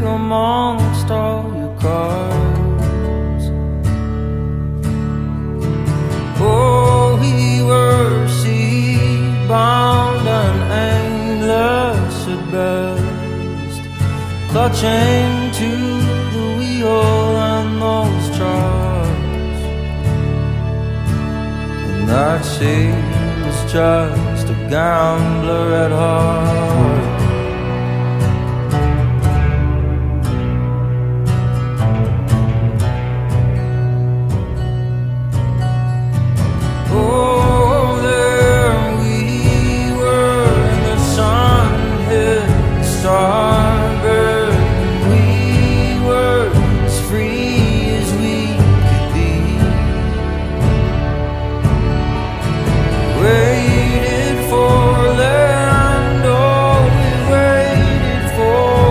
amongst all your cards. Oh, we were sea-bound and aimless at best, clutching to the wheel and those charts. And that sea was just a gambler at heart. Oh, there we were, and the sun hit starboard, and we were as free as we could be. Waited for land, oh, we waited for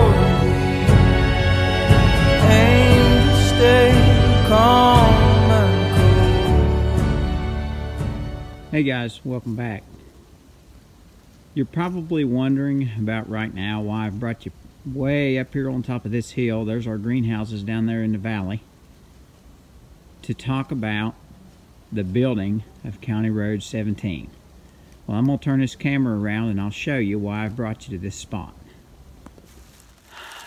the aim to stay calm and cool. Hey guys, welcome back. You're probably wondering about right now why I've brought you way up here on top of this hill. There's our greenhouses down there in the valley, to talk about the building of County Road 17. Well, I'm going to turn this camera around and I'll show you why I've brought you to this spot.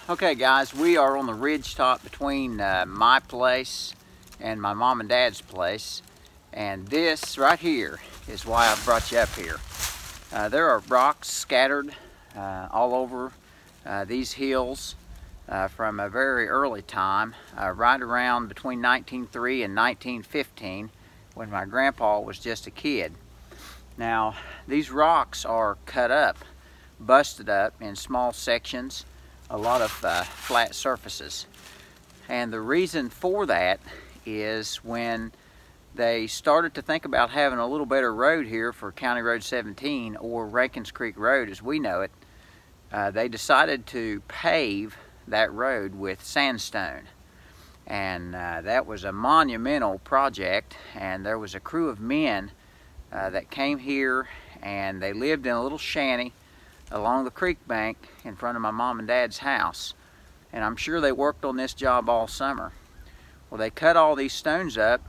Okay guys, we are on the ridge top between my place and my mom and dad's place. And this right here is why I've brought you up here. There are rocks scattered all over these hills from a very early time, right around between 1903 and 1915, when my grandpa was just a kid. Now, these rocks are cut up, busted up in small sections, a lot of flat surfaces. And the reason for that is when they started to think about having a little better road here for County Road 17, or Rankins Creek Road as we know it, they decided to pave that road with sandstone. And that was a monumental project, and there was a crew of men that came here, and they lived in a little shanty along the creek bank in front of my mom and dad's house. And I'm sure they worked on this job all summer. Well, they cut all these stones up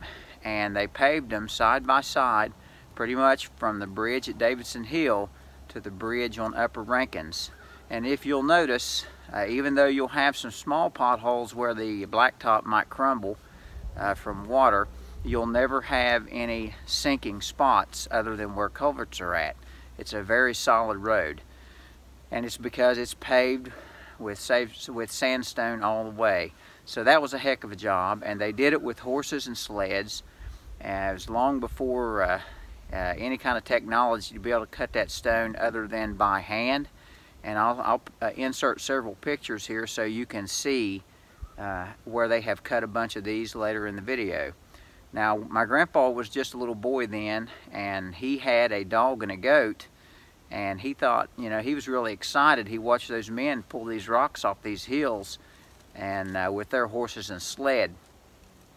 and they paved them side by side, pretty much from the bridge at Davidson Hill to the bridge on Upper Rankins. And if you'll notice, even though you'll have some small potholes where the blacktop might crumble from water, you'll never have any sinking spots other than where culverts are at. It's a very solid road, and it's because it's paved with sandstone all the way. So that was a heck of a job, and they did it with horses and sleds. It was long before any kind of technology to be able to cut that stone other than by hand. And I'll insert several pictures here so you can see where they have cut a bunch of these later in the video. Now, my grandpa was just a little boy then, and he had a dog and a goat, and he thought, you know, he was really excited. He watched those men pull these rocks off these hills and with their horses and sled.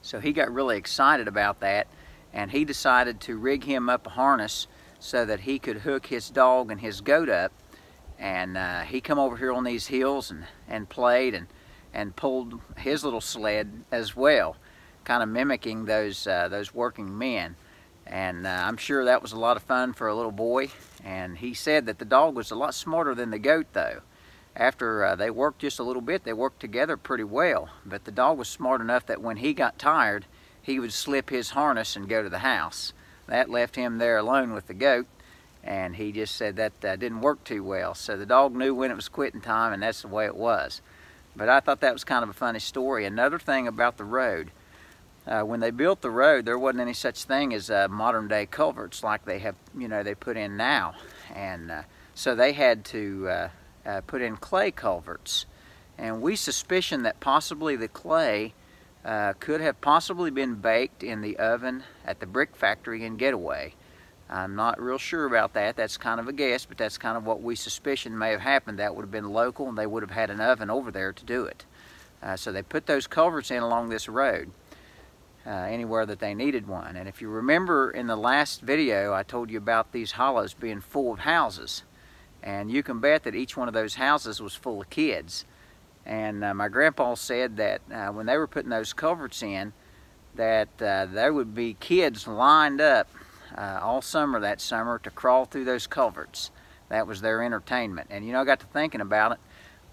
So he got really excited about that, and he decided to rig him up a harness so that he could hook his dog and his goat up. And he come over here on these hills and played and pulled his little sled as well, kind of mimicking those working men. And I'm sure that was a lot of fun for a little boy. And he said that the dog was a lot smarter than the goat, though. After they worked just a little bit, they worked together pretty well. But the dog was smart enough that when he got tired, he would slip his harness and go to the house. That left him there alone with the goat, and he just said that didn't work too well. So the dog knew when it was quitting time, and that's the way it was. But I thought that was kind of a funny story. Another thing about the road, when they built the road, there wasn't any such thing as modern day culverts like they have, you know, they put in now. And so they had to put in clay culverts. And we suspicion that possibly the clay could have possibly been baked in the oven at the brick factory in Getaway. I'm not real sure about that. That's kind of a guess, but that's kind of what we suspicion may have happened. That would have been local, and they would have had an oven over there to do it. So they put those culverts in along this road, anywhere that they needed one. And if you remember in the last video, I told you about these hollows being full of houses. And you can bet that each one of those houses was full of kids. And my grandpa said that when they were putting those culverts in, that there would be kids lined up all summer that summer to crawl through those culverts. That was their entertainment. And you know, I got to thinking about it.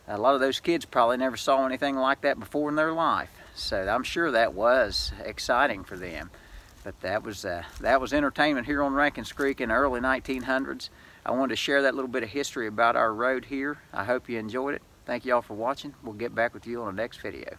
A lot of those kids probably never saw anything like that before in their life. So I'm sure that was exciting for them. But that was entertainment here on Rankins Creek in the early 1900s. I wanted to share that little bit of history about our road here. I hope you enjoyed it. Thank you all for watching. We'll get back with you on the next video.